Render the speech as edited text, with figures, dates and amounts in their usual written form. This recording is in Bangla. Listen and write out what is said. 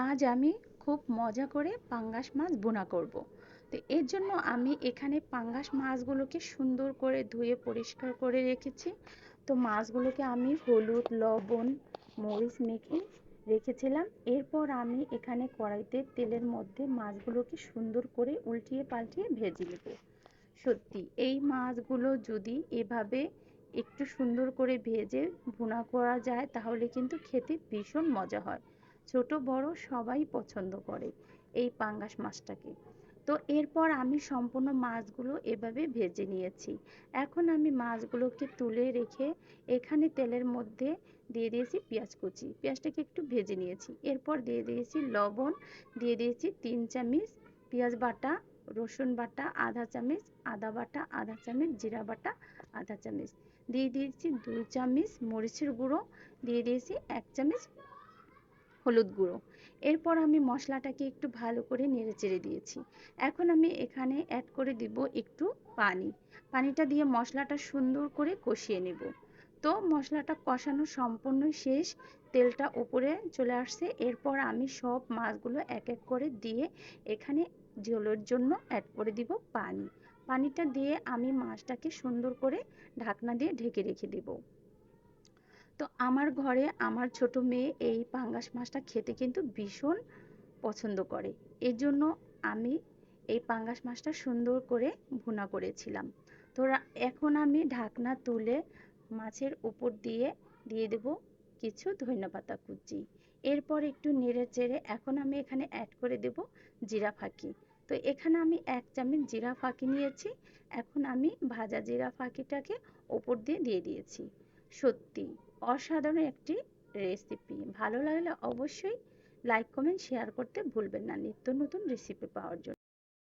আজ আমি খুব মজা করে পাঙ্গাস মাছ ভুনা করব। তো এর জন্য আমি এখানে পাঙ্গাস মাছগুলোকে সুন্দর করে ধুয়ে পরিষ্কার করে রেখেছি। তো মাছগুলোকে আমি হলুদ লবণ মরিচ মেখে রেখেছিলাম। এরপর আমি এখানে কড়াইতে তেলের মধ্যে মাছগুলোকে সুন্দর করে উল্টিয়ে পাল্টিয়ে ভেজে নেব। সত্যি এই মাছগুলো যদি এভাবে একটু সুন্দর করে ভেজে ভুনা করা যায় তাহলে কিন্তু খেতে ভীষণ মজা হয়। ছোট বড় সবাই পছন্দ করে এই পাঙ্গাস মাছটাকে। তো এরপর আমি সম্পূর্ণ মাছগুলো এভাবে ভেজে নিয়েছি। এখন আমি মাছগুলোকে তুলে রেখে এখানে তেলের মধ্যে দিয়ে দিয়েছি পেঁয়াজ কুচি, পেঁয়াজটাকে একটু ভেজে নিয়েছি। এরপর দিয়ে দিয়েছি লবণ, দিয়ে দিয়েছি 3 চামচ পেঁয়াজ বাটা, রসুন বাটা আধা চামচ, আদা বাটা আধা চামচ, জিরা বাটা আধা চামচ, দিয়ে দিয়েছি 2 চামচ মরিচের গুঁড়ো, দিয়ে দিয়েছি 1 চামচ হলুদ গুঁড়ো। এরপর আমি মশলাটাকে একটু ভালো করে নেড়েচেড়ে দিয়েছি। এখন আমি এখানে অ্যাড করে দিব একটু পানি। পানিটা দিয়ে মশলাটা সুন্দর করে কষিয়ে নেব। তো মশলাটা কষানো সম্পূর্ণ শেষ, তেলটা উপরে চলে আসছে। এরপর আমি সব মাছগুলো এক এক করে দিয়ে এখানে ঝোলের জন্য অ্যাড করে দিব পানি। পানিটা দিয়ে আমি মাছটাকে সুন্দর করে ঢাকনা দিয়ে ঢেকে রেখে দেব। তো আমার ঘরে আমার ছোট মেয়ে এই পাঙ্গাস মাছটা খেতে কিন্তু ভীষণ পছন্দ করে। এর জন্য আমি এই পাঙ্গাস মাছটা সুন্দর করে ভুনা করেছিলাম। তো এখন আমি ঢাকনা তুলে মাছের উপর দিয়ে দিয়ে দেব কিছু ধনেপাতা কুচি। এরপর একটু নেড়ে চেড়ে এখন আমি এখানে অ্যাড করে দেব জিরা ফাঁকি। তো এখানে আমি 1 চামচ জিরা ফাঁকি নিয়েছি। এখন আমি ভাজা জিরা ফাঁকিটাকে ওপর দিয়ে দিয়ে দিয়েছি। সত্যি অসাধারণ একটি রেসিপি। ভালো লাগলে অবশ্যই লাইক কমেন্ট শেয়ার করতে ভুলবেন না নিত্য নতুন রেসিপি পাওয়ার জন্য।